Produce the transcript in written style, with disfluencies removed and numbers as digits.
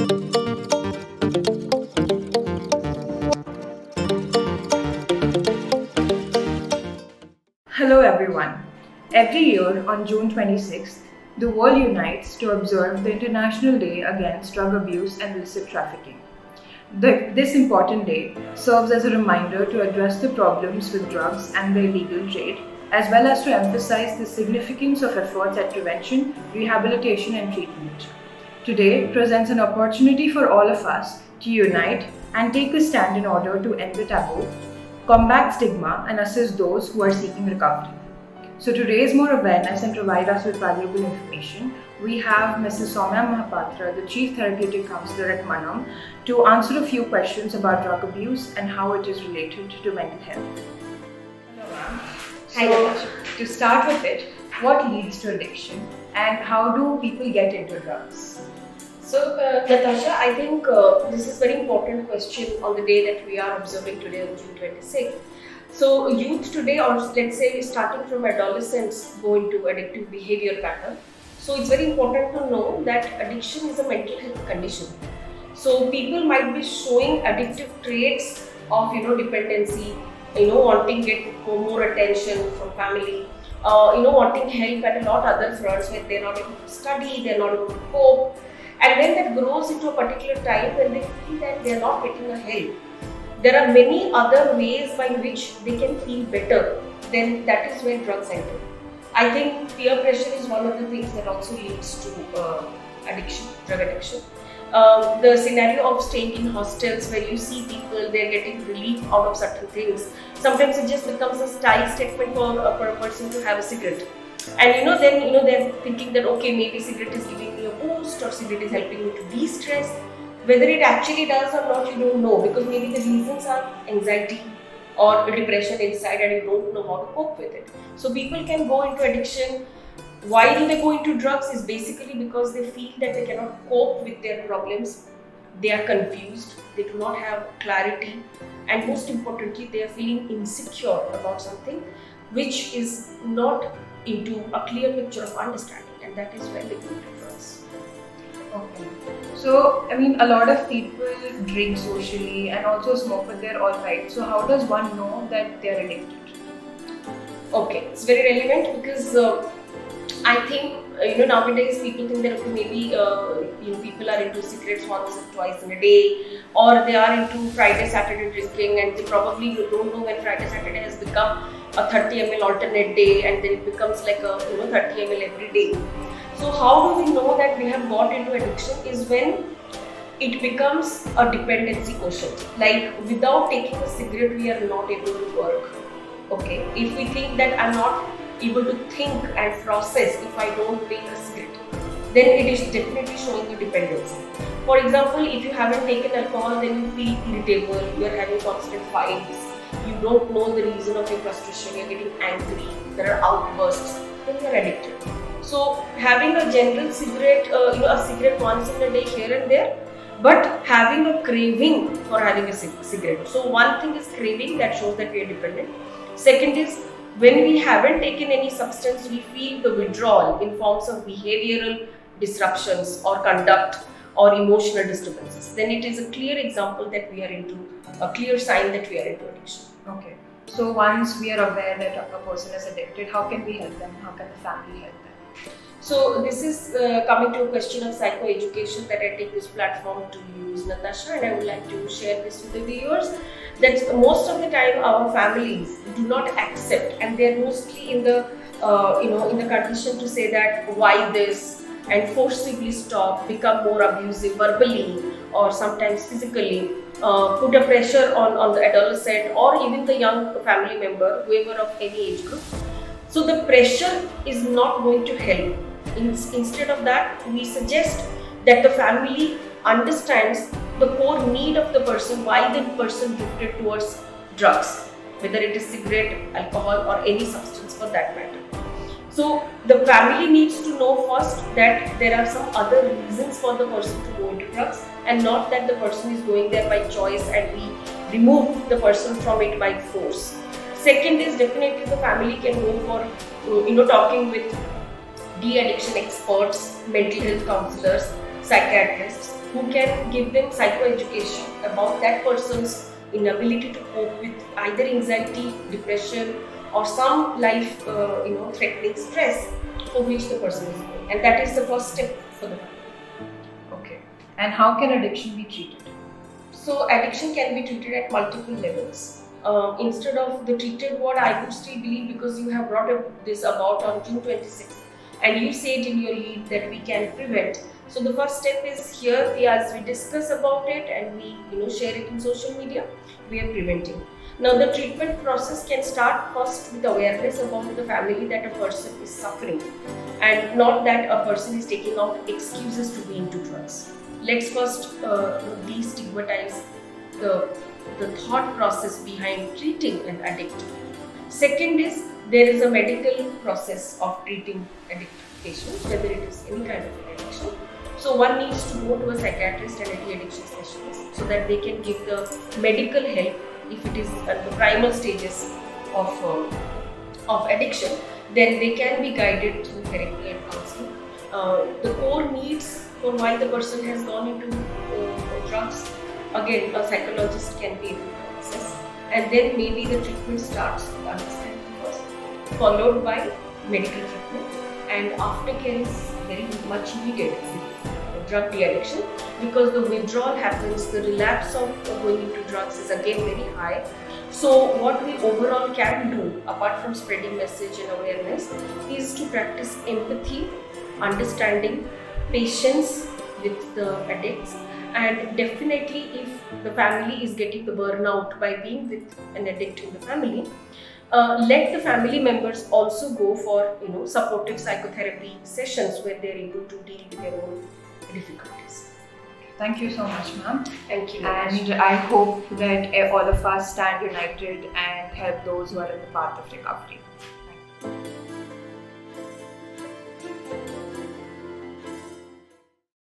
Hello everyone. Every year on June 26th, the world unites to observe the International Day Against Drug Abuse and Illicit Trafficking. This important day serves as a reminder to address the problems with drugs and the illegal trade, as well as to emphasize the significance of efforts at prevention, rehabilitation and treatment. Today presents an opportunity for all of us to unite and take a stand in order to end the taboo, combat stigma and assist those who are seeking recovery. So to raise more awareness and provide us with valuable information, we have Mrs. Somya Mohapatra, the Chief Therapeutic Counselor at Manam, to answer a few questions about drug abuse and how it is related to mental health. Hello ma'am. So to start with it, what leads to addiction and how do people get into drugs? So, Natasha, I think this is a very important question on the day that we are observing today on June 26th. So, youth today, or let's say starting from adolescents, go into addictive behavior pattern. So, it's very important to know that addiction is a mental health condition. So, people might be showing addictive traits of dependency, wanting to get more attention from family, wanting help at a lot of other fronts where they're not able to study, they're not able to cope. And then that grows into a particular time when they feel that they are not getting a help. There are many other ways by which they can feel better. Then that is when drugs enter. I think peer pressure is one of the things that also leads to addiction, drug addiction. The scenario of staying in hostels where you see people, they're getting relief out of certain things. Sometimes it just becomes a style statement for a person to have a cigarette. And then they're thinking that okay, maybe cigarette is giving me a boost or cigarette is helping me to de-stress. Whether it actually does or not, you don't know, because maybe the reasons are anxiety or depression inside and you don't know how to cope with it. So people can go into addiction. Why do they go into drugs is basically because they feel that they cannot cope with their problems. They are confused, they do not have clarity, and most importantly, they are feeling insecure about something which is not into a clear picture of understanding, and that is where they go to drugs. Okay. So, a lot of people drink socially and also smoke when they're alright. So, how does one know that they're addicted? Okay, it's very relevant because I think nowadays people think that okay, maybe people are into cigarettes once or twice in a day, or they are into Friday Saturday drinking, and they probably don't know when Friday Saturday has become a 30 ml alternate day, and then it becomes like a 30 ml every day. So how do we know that we have got into addiction is when it becomes a dependency quotient. Like without taking a cigarette, we are not able to work. Okay, if we think that I'm not able to think and process if I don't take a cigarette, then it is definitely showing a dependency. For example, if you haven't taken alcohol, then you feel irritable, you are having constant fights, you don't know the reason of your frustration, you're getting angry, there are outbursts, then you're addicted. So having a general cigarette, a cigarette once in a day here and there, but having a craving for having a cigarette. So one thing is craving, that shows that we are dependent. Second is when we haven't taken any substance, we feel the withdrawal in forms of behavioral disruptions or conduct or emotional disturbances. Then it is a clear example that we are into, a clear sign that we are into addiction. Okay. So once we are aware that a person is addicted, how can we help them? How can the family help them? So this is coming to a question of psychoeducation that I take this platform to use, Natasha, and I would like to share this with the viewers. That most of the time our families do not accept, and they are mostly in the in the condition to say that why this, and forcibly stop, become more abusive verbally or sometimes physically, put a pressure on the adolescent or even the young family member, whoever of any age group. So the pressure is not going to help. Instead of that, we suggest that the family understands the core need of the person, why the person drifted towards drugs, whether it is cigarette, alcohol or any substance for that matter. So the family needs to know first that there are some other reasons for the person to go into drugs, and not that the person is going there by choice and we remove the person from it by force. Second is definitely the family can go for talking with de-addiction experts, mental health counselors, psychiatrists, who can give them psychoeducation about that person's inability to cope with either anxiety, depression, or some life threatening stress for which the person is going. And that is the first step for the family. Okay. And how can addiction be treated? So addiction can be treated at multiple levels. Instead of the treated word, I would still believe, because you have brought up this about on June 26th, and you said in your lead that we can prevent. So the first step is here, as we discuss about it and we share it in social media, we are preventing. Now the treatment process can start first with awareness about the family that a person is suffering, and not that a person is taking out excuses to be into drugs. Let's first destigmatize the thought process behind treating an addict. Second is, there is a medical process of treating addict patients, whether it is any kind of addiction. So one needs to go to a psychiatrist and anti-addiction specialist so that they can give the medical help if it is at the primal stages of addiction. Then they can be guided through therapy and counseling. The core needs for why the person has gone into drugs, again a psychologist can be able to assess, and then maybe the treatment starts with understanding first, followed by medical treatment, and aftercare is very much needed with drug de-addiction, because the withdrawal happens, the relapse of going into drugs is again very high. So what we overall can do, apart from spreading message and awareness, is to practice empathy, understanding, patience with the addicts, and definitely if the family is getting the burnout by being with an addict in the family, let the family members also go for supportive psychotherapy sessions where they are able to deal with their own difficulties. Thank you so much, ma'am. Thank you. And I hope that all of us stand united and help those who are in the path of recovery.